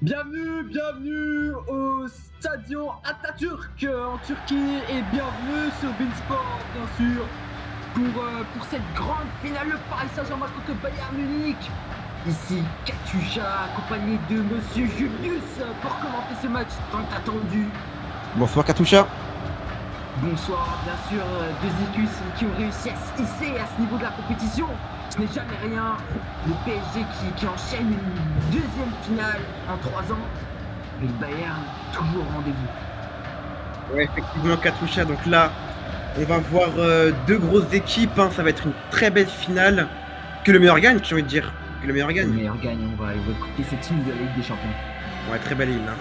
Bienvenue au Stadion Atatürk en Turquie et bienvenue sur Beansport bien sûr pour cette grande finale, le Paris Saint-Germain contre Bayern Munich. Ici Katusha accompagné de Monsieur Julius pour commenter ce match tant attendu. Bonsoir Katusha. Bonsoir, bien sûr, deux équipes qui ont réussi à se hisser à ce niveau de la compétition. Ce n'est jamais rien. Le PSG qui enchaîne une deuxième finale en 3 ans. Mais le Bayern, toujours au rendez-vous. Ouais, effectivement Katusha, donc là, on va voir deux grosses équipes, hein. Ça va être une très belle finale. Que le meilleur gagne, j'ai envie de dire. Que le meilleur gagne. Le meilleur gagne, on va écouter cette team de la Ligue des Champions. Ouais, très belle hymne, hein.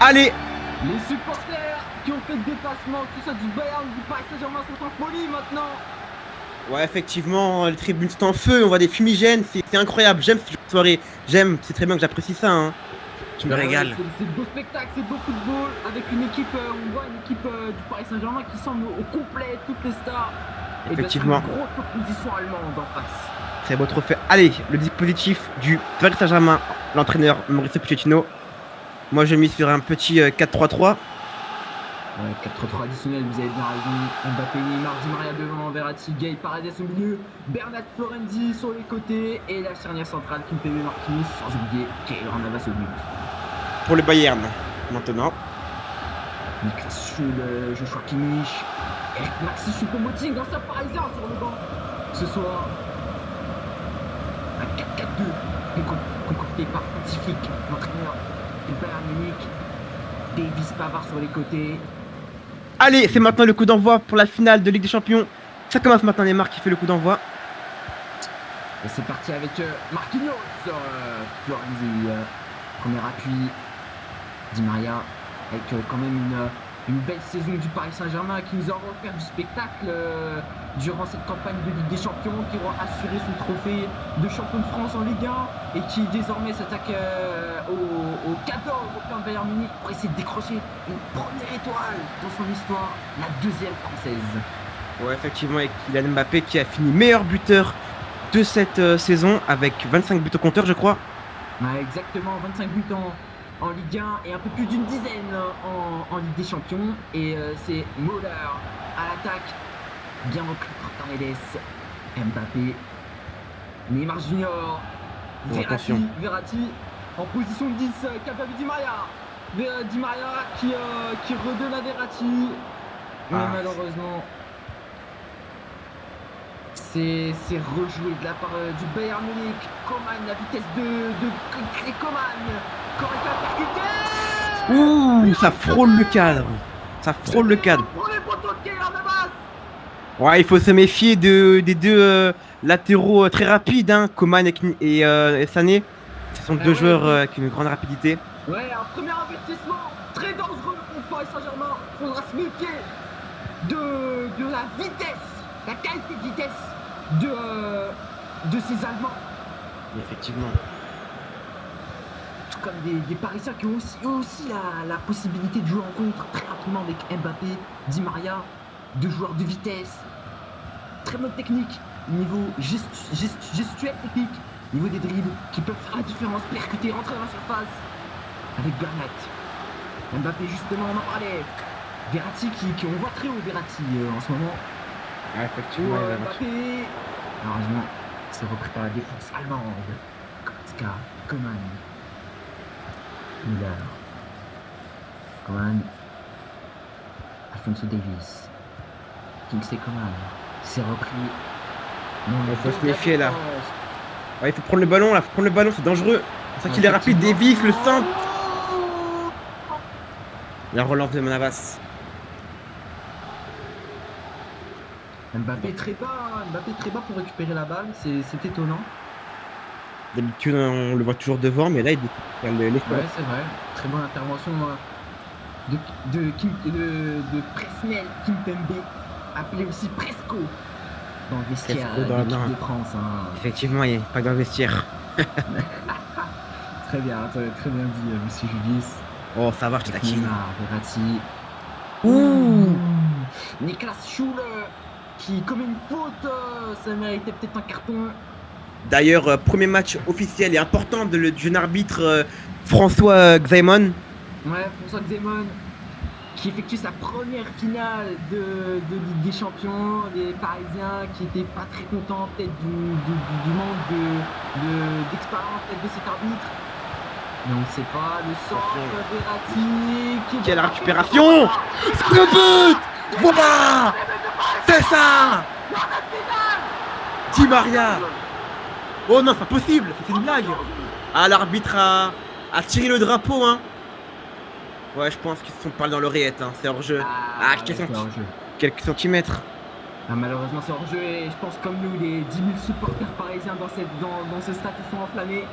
Allez, Les supporters qui ont fait le déplacement, que ce soit du Bayern ou du Paris Saint-Germain, sont en folie maintenant. ouais, effectivement, les tribunes sont en feu, on voit des fumigènes, c'est incroyable. J'aime cette soirée, c'est très bien que j'apprécie ça, hein. Je me régale. C'est beau spectacle, c'est beau football avec une équipe, on voit une équipe du Paris Saint-Germain qui semble au complet, toutes les stars. Effectivement. Et bien, une grosse opposition allemande en face. Très beau trophée. Allez, le dispositif du Paris Saint-Germain, l'entraîneur Mauricio Pochettino. Moi, je mise sur un petit 4-3-3. Ouais, 4-3 additionnel, vous avez bien raison. Mbappé, Neymar, Di Maria devant, Verratti, Gay, Paredes au milieu, Bernat Florenzi sur les côtés et la charnière centrale, Kimpembe, Marquinhos, sans oublier Keylor Navas au but. Pour le Bayern, maintenant. Niklas Süle, Joshua Kimmich, Eric Maxi Choupo-Moting, ancien parisien sur le banc. Ce soir, un 4-4-2 concocté par Antiflick, l'entraîneur du Bayern Munich. Davis, Pavard sur les côtés. Allez, c'est maintenant le coup d'envoi pour la finale de Ligue des Champions. Ça commence maintenant, Neymar qui fait le coup d'envoi. Et c'est parti avec Marquinhos, Florenzi, premier appui, Di Maria, avec quand même une belle saison du Paris Saint-Germain qui nous aura offert du spectacle durant cette campagne de Ligue des Champions, qui aura assuré son trophée de champion de France en Ligue 1 et qui désormais s'attaque au cadeau européen de Bayern Munich pour essayer de décrocher une première étoile dans son histoire, la deuxième française. Ouais, effectivement, avec Kylian Mbappé qui a fini meilleur buteur de cette saison avec 25 buts au compteur, je crois. Ouais, exactement, 25 buts en Ligue 1 et un peu plus d'une dizaine en Ligue des Champions. Et c'est Müller à l'attaque, bien repris par Paredes, Mbappé, Neymar Junior, Verratti en position de 10, capable Di Maria. Di Maria qui redonne à Verratti. Mais malheureusement, c'est rejoué de la part du Bayern Munich. Coman, la vitesse de Coman. Ouh, ça frôle le cadre. Ça frôle le cadre. Ouais, il faut se méfier des deux latéraux très rapides, hein, Coman et Sané. Ce sont deux joueurs avec une grande rapidité. Ouais, un premier avertissement très dangereux pour Paris Saint-Germain. Il faudra se méfier de la vitesse, la qualité de vitesse de ces Allemands. Effectivement. Tout comme des Parisiens qui ont aussi la possibilité de jouer en contre très rapidement avec Mbappé, Di Maria, deux joueurs de vitesse, très bonne technique, niveau gestuel technique, niveau des dribbles qui peuvent faire la différence, percuter, rentrer dans la surface avec Bernat. Mbappé justement, on en parlait. Verratti qui on voit très haut Verratti en ce moment. Ouais, effectivement. Mbappé. Malheureusement, c'est repris par la défense allemande. Goretzka, Coman, Müller, Coman, Alphonso Davies, Kingsley Coman, c'est repris. Il faut se méfier là. Ouais, il faut prendre le ballon là, c'est dangereux. C'est ça qu'il est rapide, Davies, le centre. La relance de Navas. Mbappé très bas pour récupérer la balle, c'est étonnant. D'habitude, on le voit toujours devant, mais là, il y a l'espace. Ouais, c'est vrai. Très bonne intervention de Presnel Kimpembe, appelé aussi Presco, dans le vestiaire Presco dans d'équipe non. de France. Hein. Effectivement, il est pas dans le vestiaire. Très bien dit, monsieur Julis. Oh, ça va, je te taquine. Verratti. Ouh Niklas Schule qui commet une faute, ça méritait peut-être un carton. D'ailleurs, premier match officiel et important du jeune arbitre François Xaimon. Ouais, François Xaimon qui effectue sa première finale de Ligue des Champions, les Parisiens qui n'étaient pas très contents peut-être du manque d'expérience peut-être de cet arbitre. Mais on ne sait pas, le centre Verratti qui... Quelle récupération! C'est le but! Voilà! C'est ça! Di Maria! Oh non, c'est pas possible, c'est une blague! Ah, l'arbitre a tiré le drapeau, hein! Ouais, je pense qu'ils se sont parlé dans l'oreillette, hein. C'est hors-jeu. Ah, quelques centimètres. Ah, malheureusement, c'est hors-jeu et je pense comme nous, les 10 000 supporters parisiens dans ce stade sont enflammés.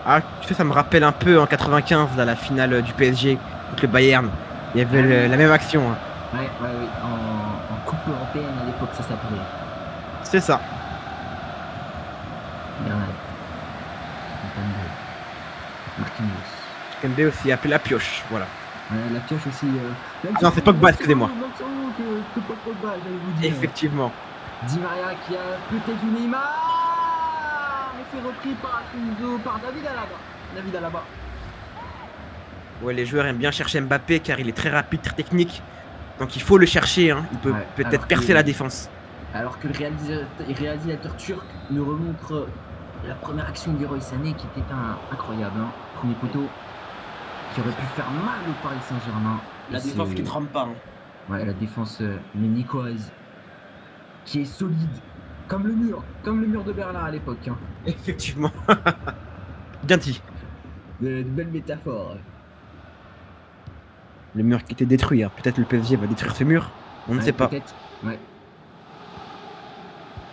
Ah, tu sais, ça me rappelle un peu en 95, là, la finale du PSG contre le Bayern. Il y avait la même action. Hein. Ouais, oui. En Coupe européenne à l'époque, ça s'appelait. C'est ça. Bernard. Marquinhos. Kembe aussi appelé la pioche, voilà. La pioche aussi. Non, c'est Pogba, excusez-moi. Effectivement. Di Maria qui a peut-être du Neymar, mais c'est repris par David Alaba. Ouais, les joueurs aiment bien chercher Mbappé car il est très rapide, très technique. Donc il faut le chercher, hein. Il peut peut-être percer la défense. Alors que le réalisateur turc nous remontre la première action de Leroy Sané qui était incroyable. Hein. Premier poteau qui aurait pu faire mal au Paris Saint-Germain. La défense qui ne trempe pas. Hein. Ouais, la défense ménicoise qui est solide, comme le mur de Berlin à l'époque. Hein. Effectivement. Bien dit. De belles métaphores. Le mur qui était détruit. Hein. Peut-être le PSG va détruire ce mur. On ne sait pas. Peut-être. Ouais.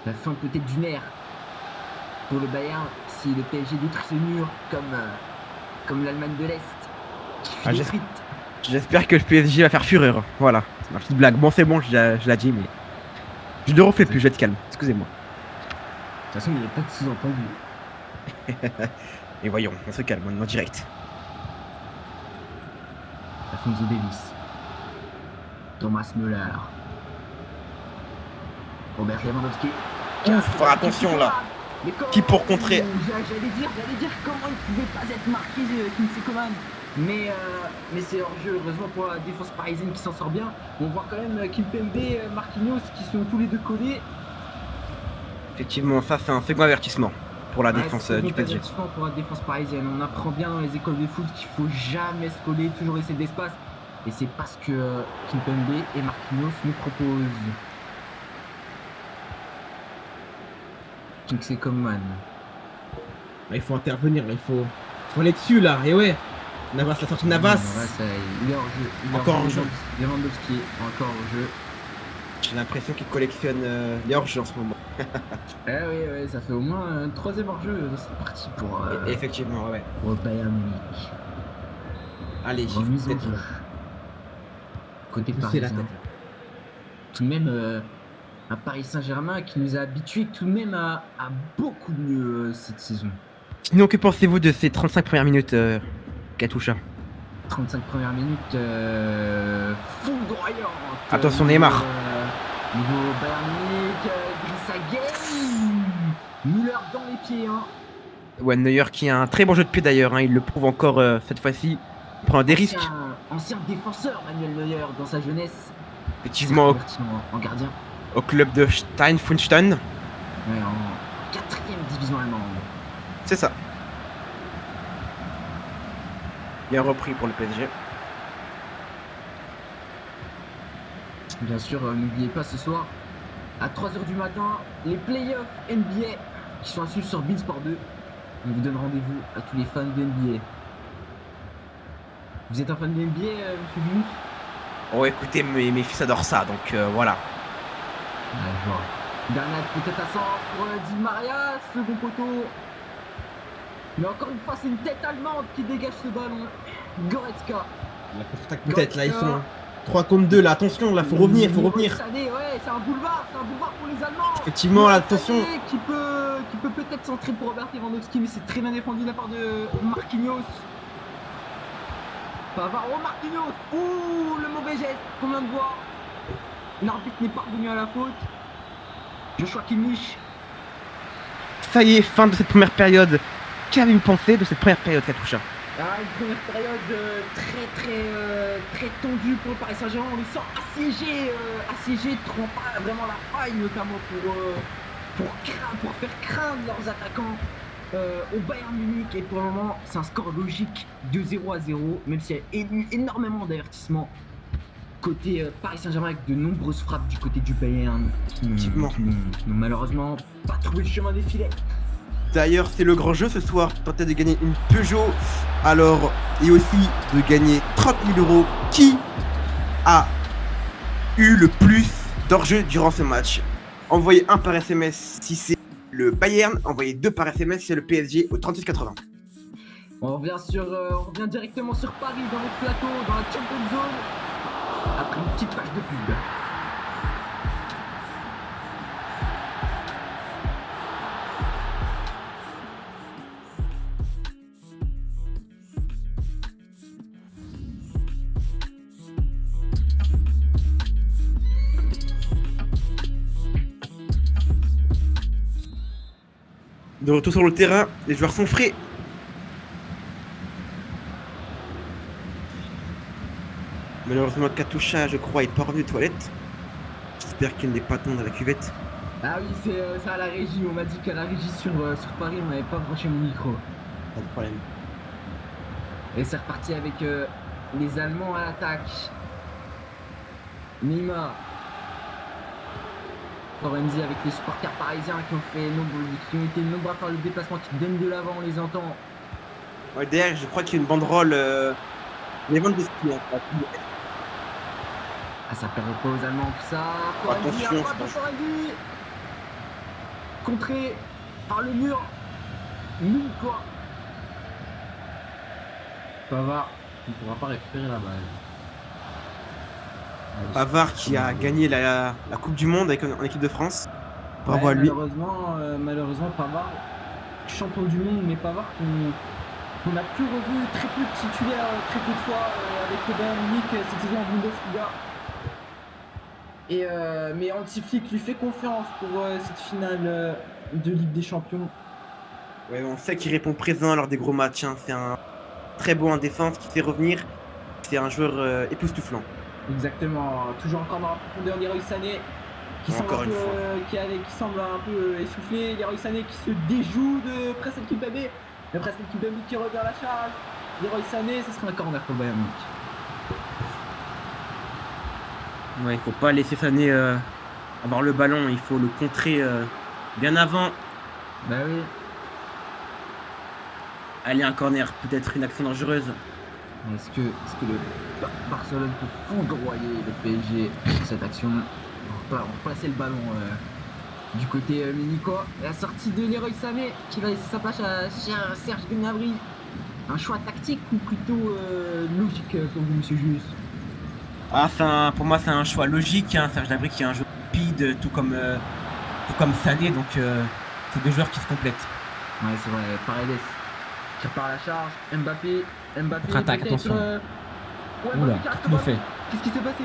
La fin peut-être d'une ère pour le Bayern si le PSG détruit ce mur comme l'Allemagne de l'Est. J'espère que le PSG va faire fureur. Voilà, c'est ma petite blague. Bon, c'est bon, je l'ai dit, mais je ne le refais plus, je vais être calme. Excusez-moi. De toute façon, il n'y a pas de sous-entendu. Et voyons, on se calme, on est en direct. Alphonso Davies. Thomas Müller. Robert Lewandowski. Faut faire attention là. Qui pour contrer. J'allais dire comment il pouvait pas être marqué Kingsley Coman. Mais c'est hors-jeu, heureusement pour la défense parisienne qui s'en sort bien. On voit quand même Kimpembe et Marquinhos qui sont tous les deux collés. Effectivement, ça c'est un second avertissement pour la défense du PSG. Pour la défense parisienne. On apprend bien dans les écoles de foot qu'il faut jamais se coller, toujours laisser de l'espace. Et c'est parce que Kimpembe et Marquinhos nous proposent. Kingsley Coman. Il faut intervenir, il faut aller dessus là, et ouais. Navas, la sortie de Navas. Il est hors jeu. Encore en jeu. Lewandowski, encore en jeu. J'ai l'impression qu'il collectionne les hors-jeux en ce moment. Oui, ça fait au moins un troisième hors-jeu. C'est parti pour. Effectivement, ouais. Pour Bayern Munich. Allez, remise en jeu. Côté parisien. Tout de même, un Paris Saint-Germain qui nous a habitués tout de même à beaucoup mieux cette saison. Sinon, que pensez-vous de ces 35 premières minutes, Katusha? 35 premières minutes foudroyantes. Attention Neymar. Niveau Bayern Munich, Grisagay, Müller dans les pieds. Hein. Ouais, Neuer qui a un très bon jeu de pied d'ailleurs, hein, il le prouve encore cette fois-ci. Il prend des risques. Ancien défenseur Manuel Neuer dans sa jeunesse. Effectivement. En gardien. Au club de Steinfunstein. Ouais, en 4e division allemande. C'est ça. Bien repris pour le PSG. Bien sûr, n'oubliez pas ce soir, à 3h du matin, les playoffs NBA qui sont à suivre sur Beansport 2. On vous donne rendez-vous à tous les fans de NBA. Vous êtes un fan de NBA, monsieur Junus? Oh, écoutez, mes fils adorent ça, donc voilà. Je vois. Dernière peut-être à 100 pour Di Maria, second poteau. Mais encore une fois, c'est une tête allemande qui dégage ce ballon. Goretzka. La contre-attaque peut-être, là, ils sont 3 contre 2, là, attention, là, faut revenir. Sané, ouais, c'est un boulevard pour les Allemands. Effectivement, là, attention. Sané qui peut peut-être centrer pour Robert Lewandowski, mais c'est très bien défendu de la part de Marquinhos. Pavard, oh Marquinhos. Ouh, le mauvais geste qu'on vient de voir. L'arbitre n'est pas revenu à la faute. Joshua Kimmich. Ça y est, fin de cette première période. Qu'avez-vous pensé de cette première période, Katusha? Une première période très tendue pour le Paris Saint-Germain. On les sent assiégés, trouvant pas vraiment la faille, notamment pour faire craindre leurs attaquants au Bayern Munich. Et pour le moment, c'est un score logique de 0-0, même s'il y a eu énormément d'avertissements côté Paris Saint-Germain avec de nombreuses frappes du côté du Bayern qui n'ont malheureusement pas trouvé le chemin des filets. D'ailleurs, c'est le grand jeu ce soir, tenter de gagner une Peugeot, alors, et aussi de gagner 30 000 €. Qui a eu le plus d'hors-jeu durant ce match? Envoyez 1 par SMS si c'est le Bayern, envoyez 2 par SMS si c'est le PSG au 3680. On revient directement sur Paris dans le plateau, dans la Champions Zone, après une petite page de pub. De retour sur le terrain, les joueurs sont frais. Malheureusement, Katusha, je crois, est pas revenu aux toilettes. J'espère qu'il n'est pas tombé dans la cuvette. Ah oui, c'est ça à la régie. On m'a dit qu'à la régie sur Paris, on n'avait pas branché mon micro. Pas de problème. Et c'est reparti avec les Allemands à l'attaque. Neymar. Florenzi avec les supporters parisiens qui ont été nombreux à faire le déplacement, qui donnent de l'avant, on les entend. Ouais, derrière, je crois qu'il y a une banderole. Les ventes de ski. Ah, ça permet pas aux Allemands tout ça. Florenzi, Attention, Florenzi. Contré par le mur. Mille quoi. Pavard, il ne pourra pas récupérer la balle. Pavard qui a gagné la Coupe du Monde en équipe de France. Bravo à lui. Malheureusement, Pavard, champion du monde, mais Pavard qu'on n'a plus revu, très peu titulaire, très peu de fois avec le Bayern Munich cette saison en Bundesliga. Mais Hansi Flick lui fait confiance pour cette finale de Ligue des Champions. Ouais, on sait qu'il répond présent lors des gros matchs. Hein. C'est un très bon en défense qui fait revenir. C'est un joueur époustouflant. Exactement, toujours encore dans la profondeur Leroy Sané qui semble un peu essoufflé. Leroy Sané qui se déjoue de Presnel Kimpembe. Le Presnel Kimpembe qui revient à la charge. Leroy Sané, ce sera un corner pour le Bayern Munich. Ouais, il faut pas laisser Sané avoir le ballon, il faut le contrer bien avant. Bah oui. Allez, un corner, peut-être une action dangereuse. Est-ce que le Barcelone peut foudroyer le PSG sur cette action? On va replacer le ballon du côté munichois. La sortie de Leroy Sané qui va laisser sa place à Serge Gnabry. Un choix tactique ou plutôt logique pour vous, monsieur Jules? Pour moi, c'est un choix logique. Hein. Serge Gnabry qui est un joueur rapide, tout comme Sané, donc c'est deux joueurs qui se complètent. Ouais, c'est vrai. Paredes qui repart à la charge. Mbappé contre-attaque, attention. Oula, qu'est-ce qu'il nous fait? Qu'est-ce qui s'est passé?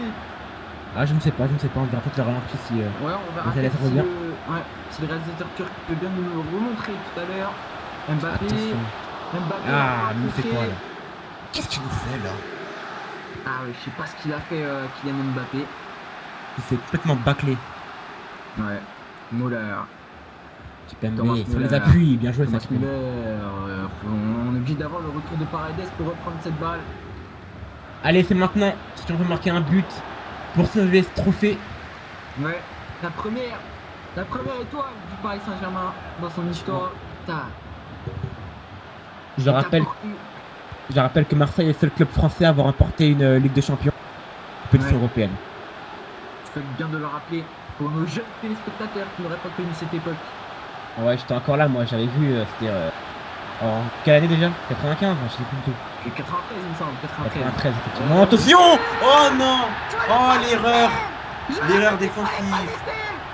Ah, je ne sais pas, on verra peut-être le ralenti si. Ouais, on verra si le réalisateur turc peut bien nous le remontrer tout à l'heure. Mbappé. Ah, il nous fait quoi là? Qu'est-ce qu'il nous fait là? Ah oui, je sais pas ce qu'il a fait Kylian Mbappé. Il s'est complètement bâclé. Ouais, Müller. Sur les appuis, bien joué ça. On est obligé d'avoir le retour de Paredes pour reprendre cette balle. Allez, c'est maintenant. Si on veut marquer un but pour sauver ce trophée. Ouais, la première étoile du Paris Saint-Germain dans son histoire. Je rappelle que Marseille est le seul club français à avoir remporté une Ligue des Champions, compétition européenne. Tu fais bien de le rappeler. Pour nos jeunes téléspectateurs qui n'auraient pas connu cette époque. Ouais, j'étais encore là, moi, j'avais vu, c'était... en quelle année déjà? 95? Je sais plus du tout. Et 93, il me semble, 93. 93, effectivement. Attention! Oh non! Oh l'erreur! L'erreur défensive!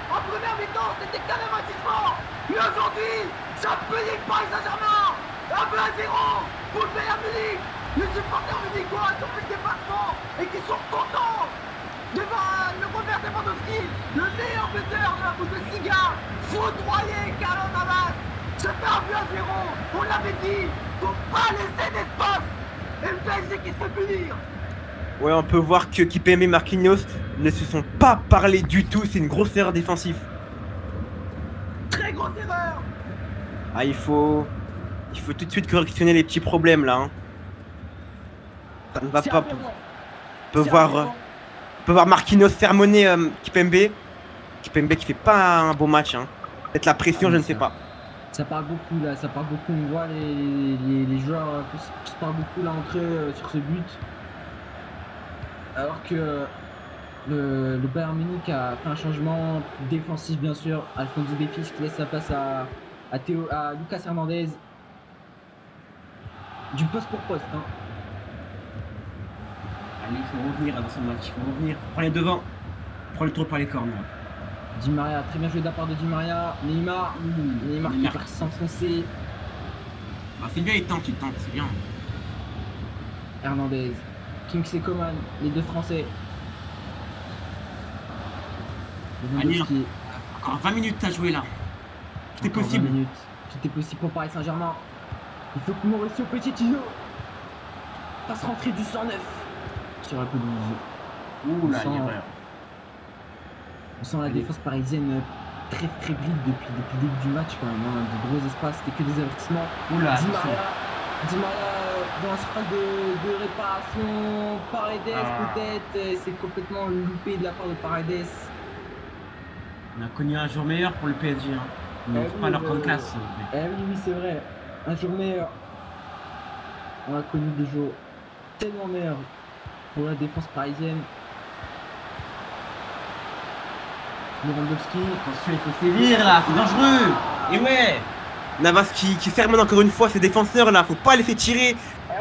En première mi-temps, c'était qu'un avertissement. Mais aujourd'hui, ça peut le Paris Saint-Germain. 1-0 pour le Bayern Munich. Les supporters munichois qui ont fait le dépassement et qui sont contents devant le Robert Lewandowski, le meilleur buteur de la Bundesliga, foudroyé Carlo Navas. Ça fait 1-0. On l'avait dit, faut pas laisser d'espace. Et le PSG qui se fait punir. Ouais, on peut voir que Kipembe et Marquinhos ne se sont pas parlé du tout. C'est une grosse erreur défensive. Très grosse erreur. Ah, il faut tout de suite correctionner les petits problèmes là. Hein. Ça ne va pas. On peut voir Marquinhos sermonner Kipembe. Kipembe qui fait pas un bon match. Hein. Peut-être la pression, je ne sais pas. Ça parle beaucoup là, ça parle beaucoup. On voit les joueurs qui se parlent beaucoup là entre eux sur ce but. Alors que le Bayern Munich a fait un changement défensif bien sûr. Alphonso Davies qui laisse sa place à Lucas Hernandez. Du poste pour poste. Hein. Allez, il faut revenir dans ce match, il faut revenir. Prends les devants, prends le tour par les corners. Di Maria, très bien joué de la part de Di Maria. Neymar qui est parti s'enfoncer. Ah, c'est bien, il tente, c'est bien. Hernandez, Kingsley Coman, les deux Français. Lewandowski. Encore 20 minutes à jouer là. Tout est possible. Tout est possible pour Paris Saint-Germain. Il faut que Mauricio Pochettino fasse rentrer du 109 sur la pelouse. Ouh là, l'erreur. On sent la défense parisienne très fébrile depuis le début du match quand même. Hein. De gros espaces, c'était que des avertissements. Oula, Di Maria dans la surface de réparation. Paredes peut-être. C'est complètement loupé de la part de Paredes. On a connu un jour meilleur pour le PSG. Hein. Mais faut pas leur prendre classe. Oui, c'est vrai. Un jour meilleur. On a connu des jours tellement meilleurs pour la défense parisienne. Lewandowski. Attention, il faut sévir là, c'est dangereux. Et ouais. Navas qui sermonne encore une fois ses défenseurs là. Faut pas laisser tirer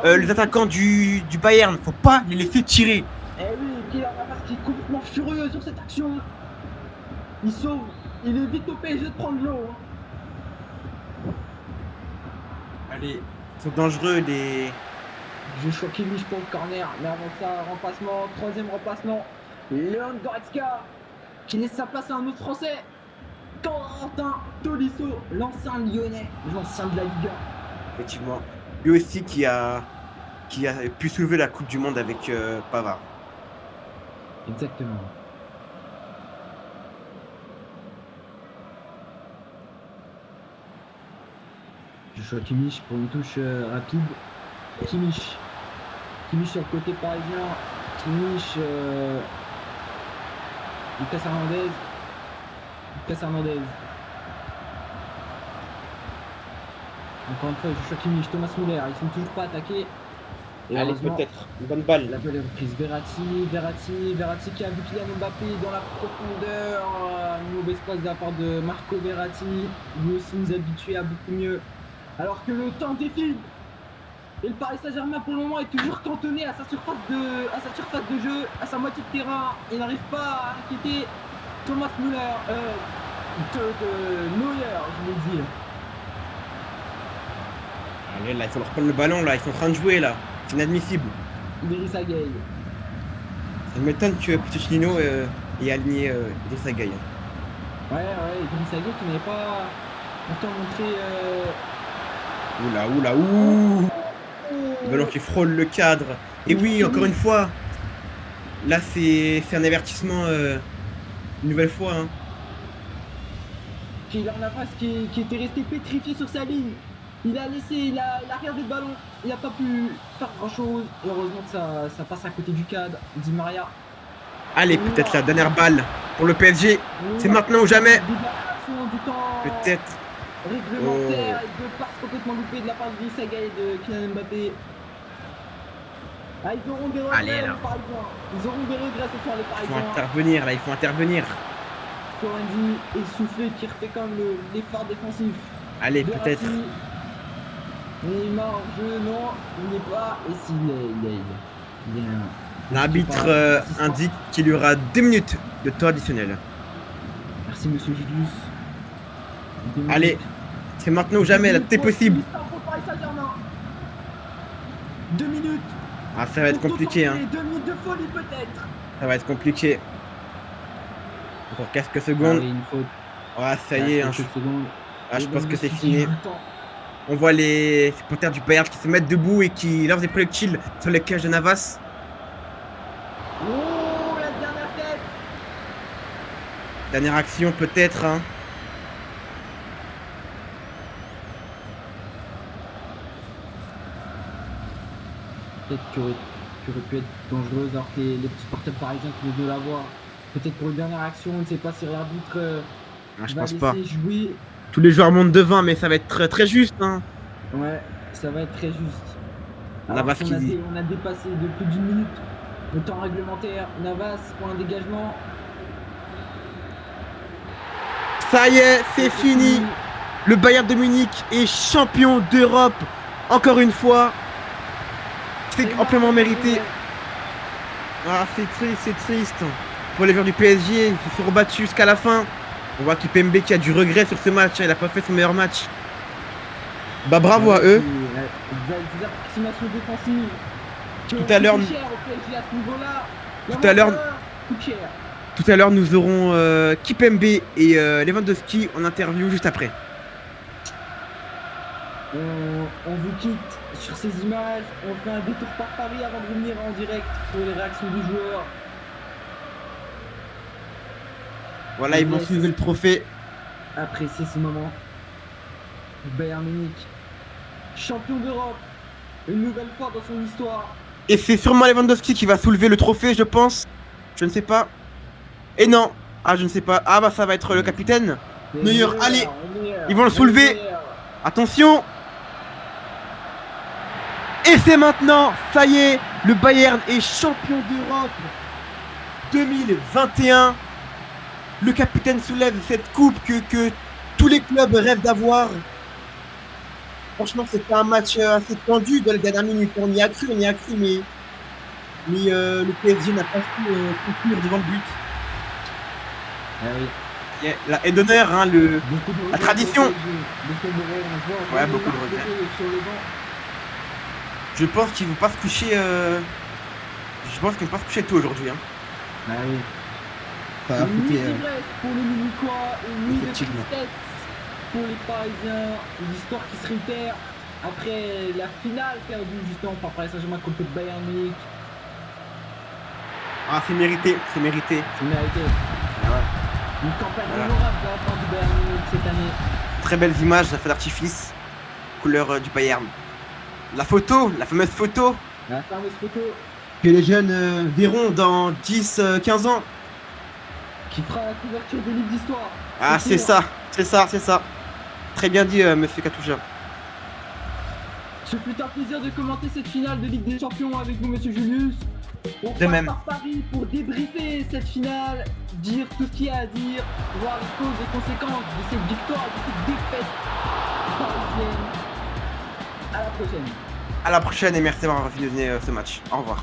les attaquants du Bayern. Faut pas les laisser tirer. Eh oui, Kylian Navas qui est complètement furieux sur cette action. Il sauve. Il évite au PSG de prendre l'eau. Allez, ils sont dangereux les... Joshua Kimmich pour le corner, mais avant ça, remplacement, troisième remplacement, Leon Goretzka qui laisse sa place à un autre français, Corentin Tolisso, l'ancien lyonnais, l'ancien de la Liga. Effectivement, lui aussi qui a pu soulever la Coupe du Monde avec Pavard. Exactement. Joshua Kimmich pour une touche rapide. Kimmich sur le côté parisien. Kimmich. Lucas Hernandez. Encore une fois, Joshua Kimmich, Thomas Müller, ils sont toujours pas attaqués. Et allez, peut-être une bonne balle. La balle est reprise. Verratti qui a vu Kylian Mbappé dans la profondeur. Un mauvais espace de la part de Marco Verratti. Lui aussi nous habitué à beaucoup mieux. Alors que le temps défile. Et le Paris Saint-Germain pour le moment est toujours cantonné à sa surface de jeu, à sa moitié de terrain. Il n'arrive pas à inquiéter Thomas Müller, Neuer, je veux dire. Allez, là, il faut leur prendre le ballon, là, ils sont en train de jouer, là. C'est inadmissible. Idrissa Gueye. Ça m'étonne que Pochettino ait aligné Idrissa Gueye. Ouais, Idrissa Gueye qui n'avait pas pourtant montré... Oula. Le ballon qui frôle le cadre. Et oui, encore une fois. Là, c'est un avertissement une nouvelle fois. Hein. Kylian Navas qui était resté pétrifié sur sa ligne. Il a regardé le ballon. Il n'a pas pu faire grand chose. Et heureusement que ça passe à côté du cadre. Di Maria. Allez, peut-être la dernière balle pour le PSG. C'est maintenant ou jamais. Peut-être. Réglementaire et deux passes complètement loupées de la part de Saga et de Kylian Mbappé. Ah, ils auront des regrets, les Parisiens. Ils auront des regrets ce soir, les Parisiens. Il faut intervenir. Florenzi essoufflé qui refait quand même l'effort défensif. Allez, peut-être. Verratti. Neymar en jeu, non, il n'est pas. Et s'il est, il est un. L'arbitre Assistant. indique qu'il y aura 2 minutes de temps additionnel. Merci monsieur Julius. 2 minutes. Allez, c'est maintenant ou jamais, là, c'est possible. 2 minutes. Ah, ça va être compliqué, hein. 2 minutes de folie peut-être. Ça va être compliqué. Encore quelques Ah secondes. oui, une faute. Ah, ça y est, hein, je pense que c'est fini. On voit les supporters du Bayern qui se mettent debout et qui lancent des projectiles sur les cages de Navas. Oh, la dernière tête. Dernière action peut-être, hein. Peut-être qui aurait pu être dangereuse alors que les petits supporters parisiens qui venaient de la voir. Peut-être pour une dernière action, on ne sait pas si l'arbitre Ah, je va pense laisser pas. jouer. Tous les joueurs montent devant, mais ça va être très juste, hein. Ouais, ça va être très juste. Navas Alors qu'on on a dépassé de plus d'une minute le temps réglementaire. Navas pour un dégagement. Ça y est, c'est fini. Le Bayern de Munich est champion d'Europe. Encore une fois. C'est amplement mérité. Ah, c'est triste. Pour les joueurs du PSG, ils se sont rebattus jusqu'à la fin. On voit qu'Ipembe qui a du regret sur ce match. Il n'a pas fait son meilleur match. Bah bravo à eux. Des approximations défensives. Tout à l'heure, Tout à l'heure, nous aurons Kipembe et Lewandowski en interview juste après. On vous quitte sur ces images. On fait un détour par Paris avant de revenir en direct pour les réactions du joueur. Voilà, ils vont soulever le trophée. Appréciez ce moment. Bayern Munich, champion d'Europe, une nouvelle fois dans son histoire. Et c'est sûrement Lewandowski qui va soulever le trophée, je pense. Je ne sais pas. Et non. Ah, je ne sais pas. Ah, bah ça va être le capitaine. Neuer, allez. Ils vont le soulever. Attention. Et c'est maintenant. Ça y est. Le Bayern est champion d'Europe 2021. Le capitaine soulève cette coupe que tous les clubs rêvent d'avoir. Franchement, c'était un match assez tendu dans les dernières minutes. On y a cru, mais le PSG n'a pas su conclure devant le but. Ah oui. Yeah, la haie d'honneur, hein, la tradition. Ouais, beaucoup de regrets. Je pense qu'ils vont pas se coucher. Je pense qu'ils vont pas se coucher tôt aujourd'hui. Hein. Ah oui. Ça va Une foutre, nuit d'ivresse pour les Munichois, une nuit de effectivement. tristesse pour les Parisiens, une histoire qui se réitère après la finale perdue justement par Paris Saint-Germain contre le Bayern Munich. Ah, c'est mérité, c'est mérité. C'est mérité. Ah ouais. Une campagne Voilà. honorable de la part du Bayern Munich cette année. Très belles images, la feu d'artifice, couleur du Bayern. La photo, la fameuse photo La fameuse photo que les jeunes verront dans 10-15 ans. qui fera la couverture des livres d'histoire. Ah, c'est sûr. ça. Très bien dit, monsieur Katusha. Ce fut un plaisir de commenter cette finale de Ligue des Champions avec vous, monsieur Julius. On De passe même. par Paris pour débriefer cette finale, dire tout ce qu'il y a à dire, voir les causes et conséquences de cette victoire, de cette défaite parisienne. À la prochaine. À la prochaine et merci d'avoir visionné ce match. Au revoir.